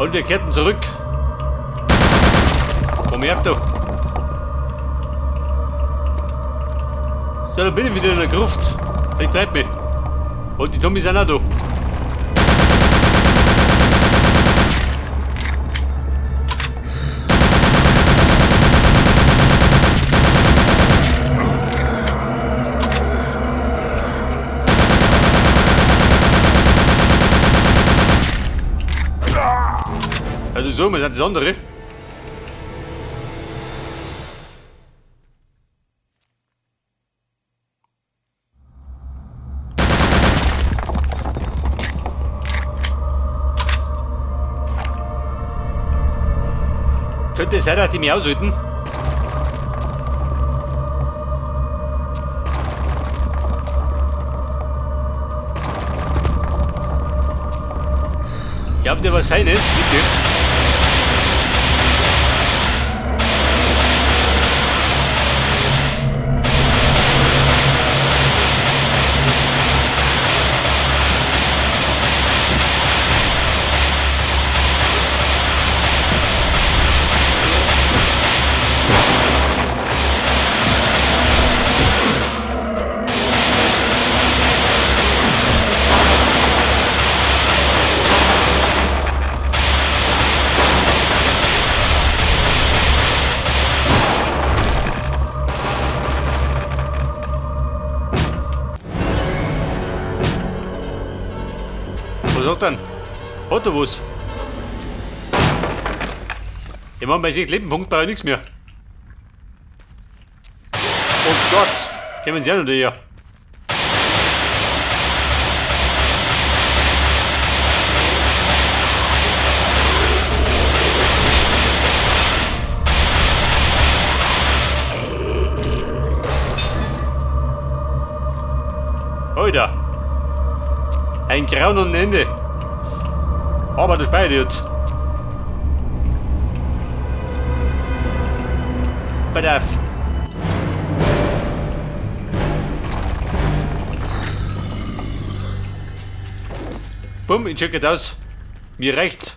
Und wir kehrten zurück. Komm her, du. So, dann bin ich wieder in der Gruft. Ich bleib mich. Und die Zombies sind auch da. Also so, wir sind das andere. Könnte es sein, dass die mich aushalten? Ihr habt ja was Feines, bitte. Was sagt dann? Hat er was? Ich meine, bei 6 Lebenpunkt brauche ich nichts mehr. Oh Gott! Kommen sie auch noch daher? Alter! Ein Grauen und ein Ende. Aber das speichert jetzt. Pass auf. Bumm, ich checke das. Mir reicht's.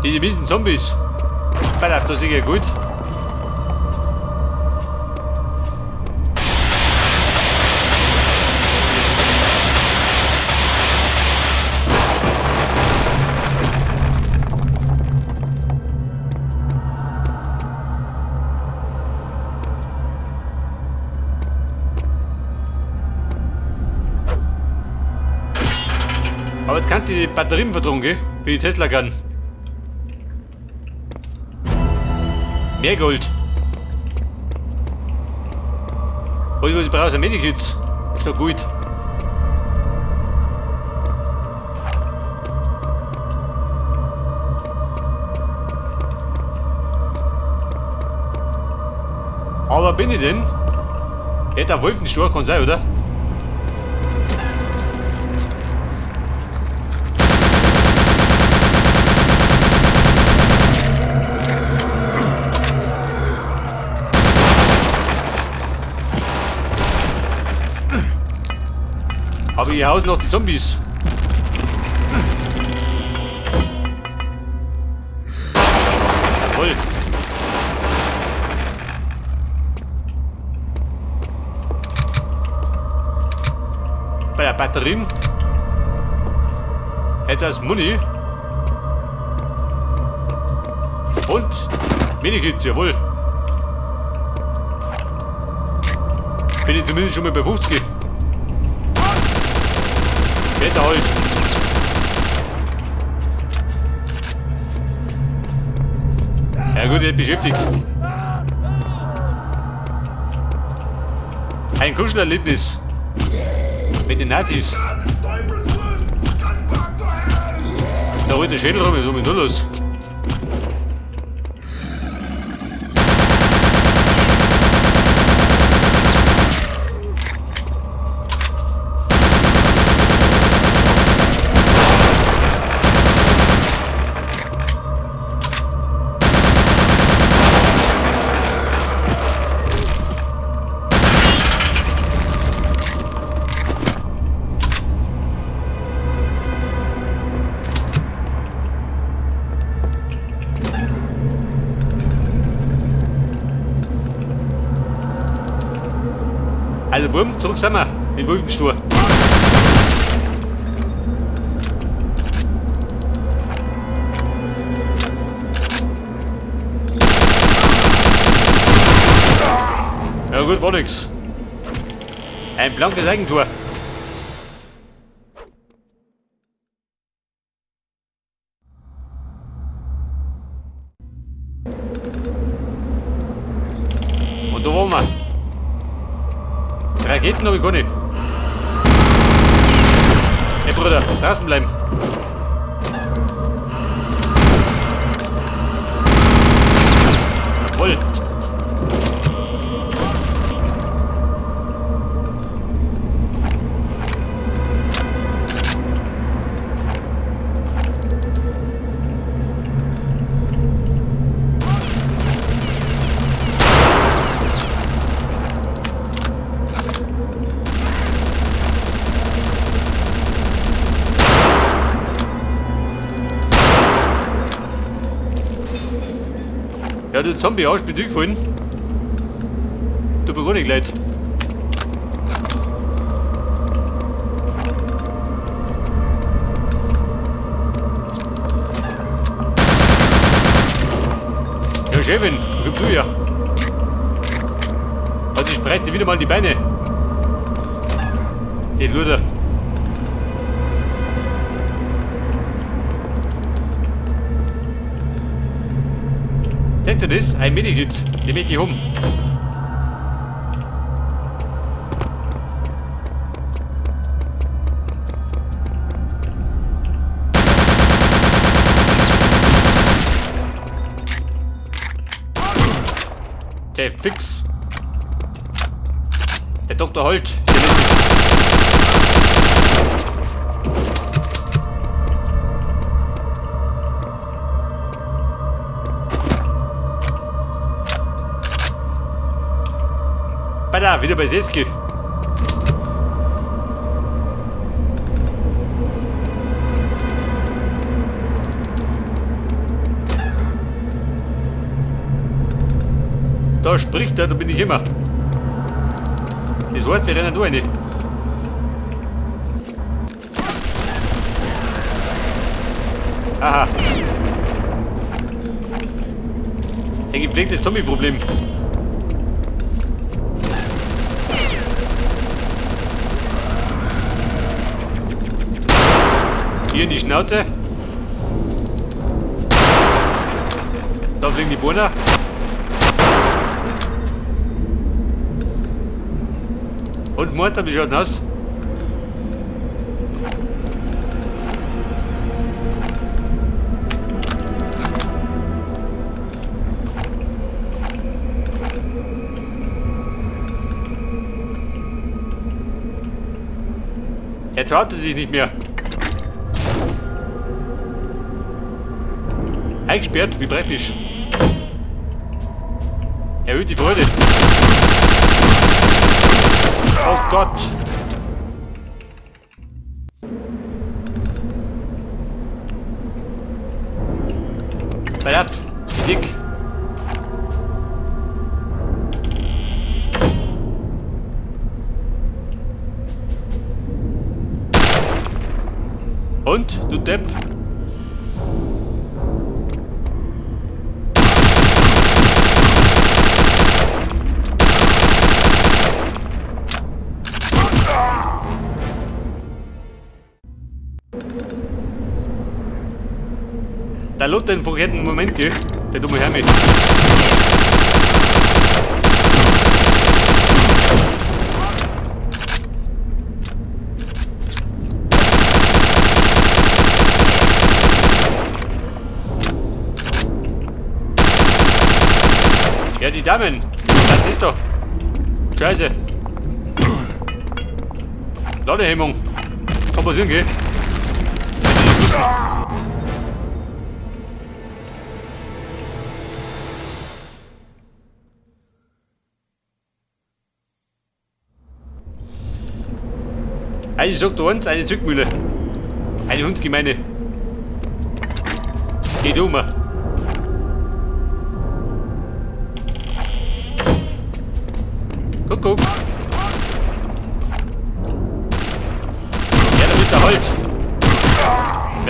Diese miesen Zombies. Pass auf, das ist ja gut. Aber jetzt kann die Batterien verdrungen, gell? Für die Tesla kann. Mehr Gold. Was ich brauche, sind Medikits. Ist doch gut. Aber bin ich denn? Hätte ein Wolfenstorch kann sein, oder? Aber hier hausen noch die Zombies. Voll. Bei der Batterien. Etwas Muni. Und Medikits, jawohl. Bin ich zumindest schon mal bei 50. Wetter halt. Ja gut, er ist beschäftigt. Ein Kuschelerlebnis. Mit den Nazis. Da holt der Schädel rum, was ist nur los? Also Buben, zurück sind wir. In Wolfenstur. Ja gut, war nix. Ein blankes Eigentor. Und da waren wir. Raketen habe ich gar nicht. Hey Bruder, draußen bleiben. Jawohl. Ja, du Zombie, hast du mich durchgefallen? Tut mir gar nicht leid. Ja, Chefin, komm du ja. Also ich breite wieder mal die Beine. Geht Luder. Seht ihr das? Ein Medikit. Nehmt ich um. Der fix. Der Dr. Holt. Da, wieder bei Seski. Da spricht er, da bin ich immer. Das heißt, wir rennen nur eine. Aha. Ein gepflegtes Zombie-Problem. Hier in die Schnauze. Da fliegen die Bohner. Und Mortar, wie schaut das aus? Er traute sich nicht mehr. Eingesperrt, wie praktisch. Erhöht die Freude. Oh Gott. Ballert, dick. Und, du Depp. Da lädt den verkehrten Moment, gell? Der dumme Herr mit. Ja, die Damen. Das ist doch. Scheiße. Ladehemmung. Kann passieren, gell? Also sagt der eins, eine Zückmühle. Eine Hundsgemeine. Geht um. Guck, guck.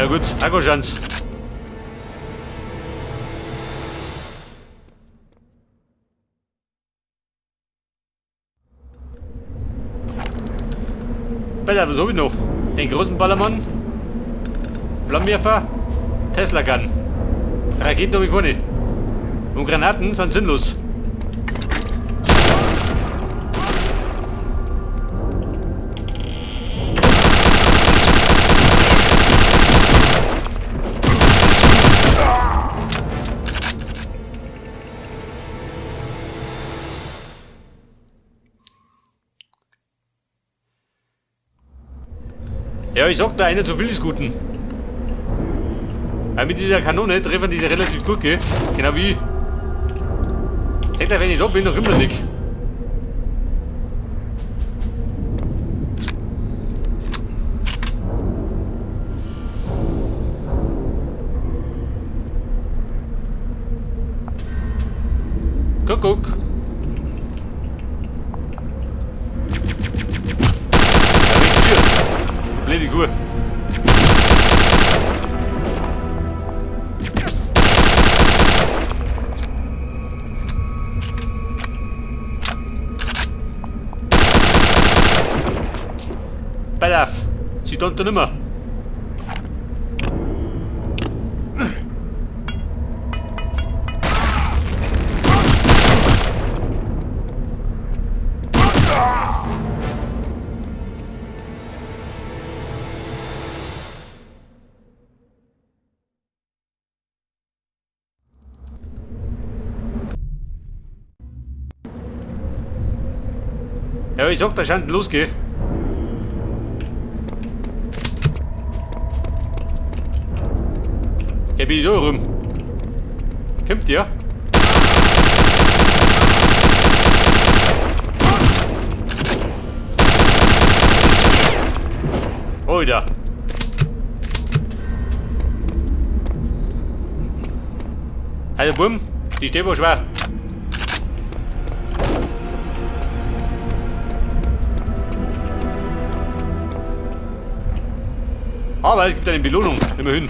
Ja gut, Akkuschanz. Alter, was hab ich noch? Den großen Ballermann, Flammenwerfer, Tesla Gun. Raketen hab ich keine. Und Granaten sind sinnlos. Ja, ich sag da, einer zu viel ist Guten. Aber mit dieser Kanone treffen diese relativ gut, gell? Genau wie ich. Denkt er, wenn ich da bin, noch immer nicht. Guck, guck. Blöde Kur. Bedarf. Sie tun da nimmer. Ja, ich sag, da scheint losgehen. Ja, bin ich da rum. Kämpft ihr? Alter. Also, Bumm, die steht wohl schwer. Aber es gibt eine Belohnung, immerhin.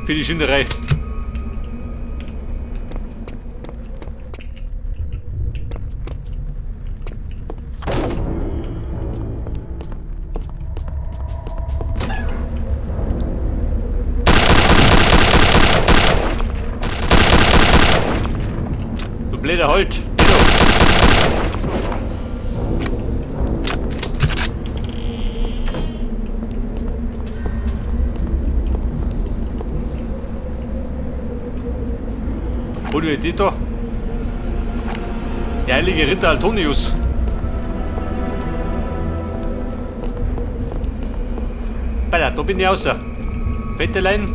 Für die Schinderei. Du blöder Holt. Wo du jetzt da? Der heilige Ritter Altonius. Alter, da bin ich außer. Wettelein.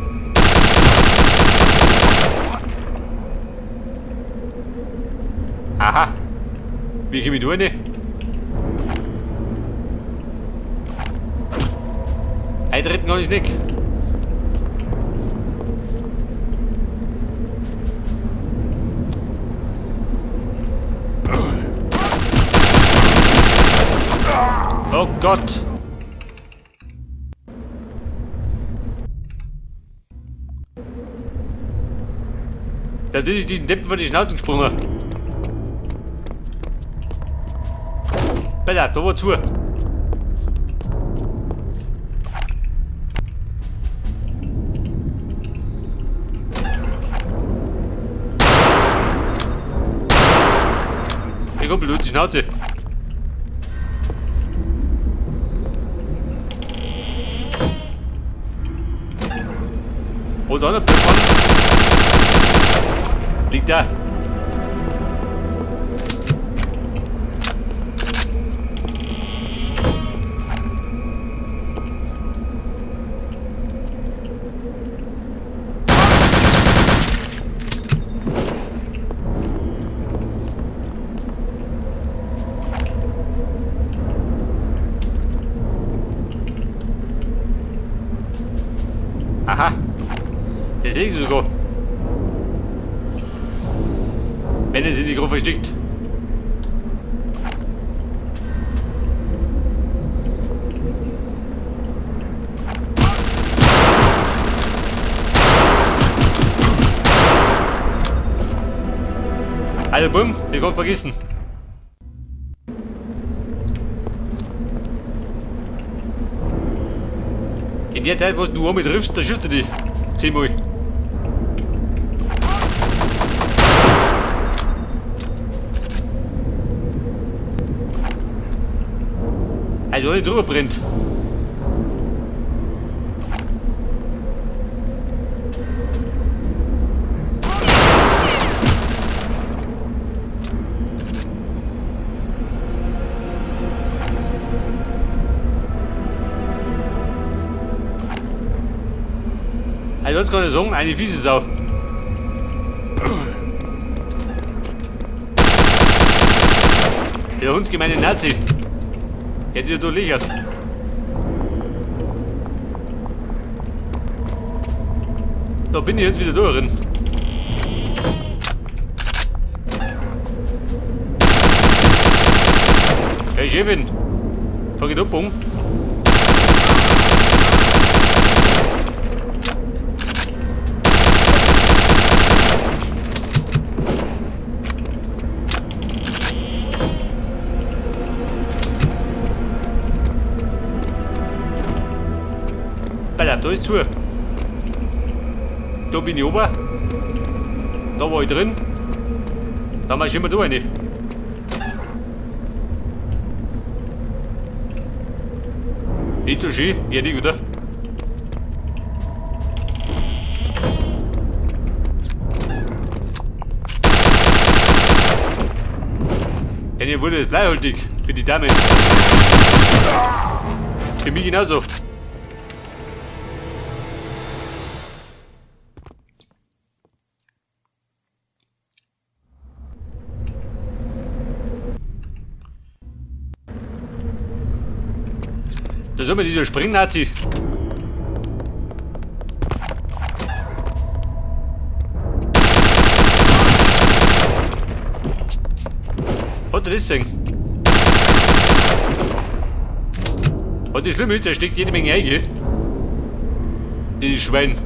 Aha. Wie komme ich da rein? Eintreten kann ich nicht. Oh Gott! Da tue ich diesen Deppen vor die Schnauze gesprungen. Alter, da war zu. Ich hab blöd die Schnauze. Oh, da noch Blödmann. Liegt da. Aha. Das sehe ich sogar. Wenn es in die Gruppe versteckt. Also bumm, ich hab vergessen. In der Zeit, wo du einmal triffst, da schießt er dich. 10-mal. Also nicht drüber brennt. Also jetzt kann ich sagen, eine fiese Sau. Der hundsgemeine Nazi. Hätte ich da liegert. Da bin ich jetzt wieder da drin. Hey Chefin, fang ich ab um. Da ist zu. Da bin ich oben. Da war ich drin. Da mach ich immer da rein. Nicht so schön, ja nicht, oder? Ja, hier wurde es bleihaltig für die Dame. Für mich genauso. Da soll man dieser Springnazi. Hat er das Ding? Und das Schlimme ist, da steckt jede Menge Eiche. Dieses Schwein.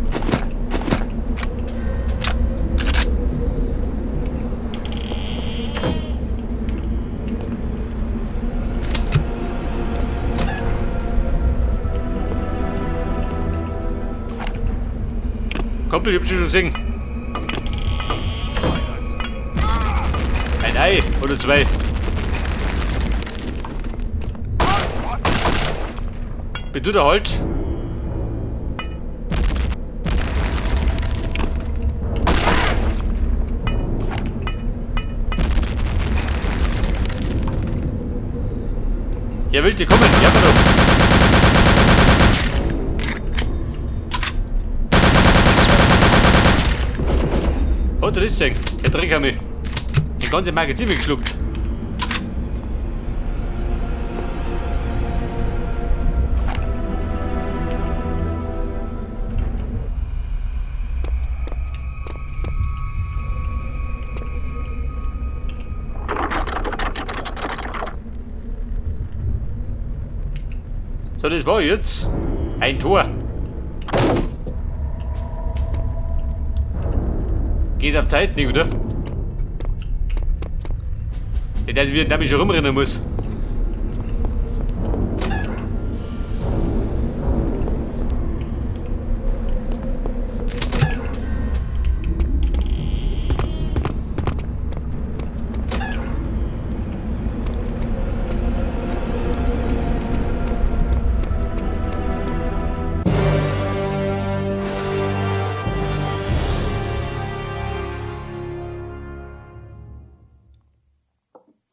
Kumpel, ich hab schon gesehen. Ein Ei oder zwei. Bin du da halt? Ja, willst du kommen? Ja, verdammt. Oh, das ist Ding. Der Dreck hat mich. Den ganzen Magazin weggeschluckt. So, das war jetzt ein Tor. Geht auf Zeit nicht, oder? Nicht, dass ich wieder damit schon rumrennen muss.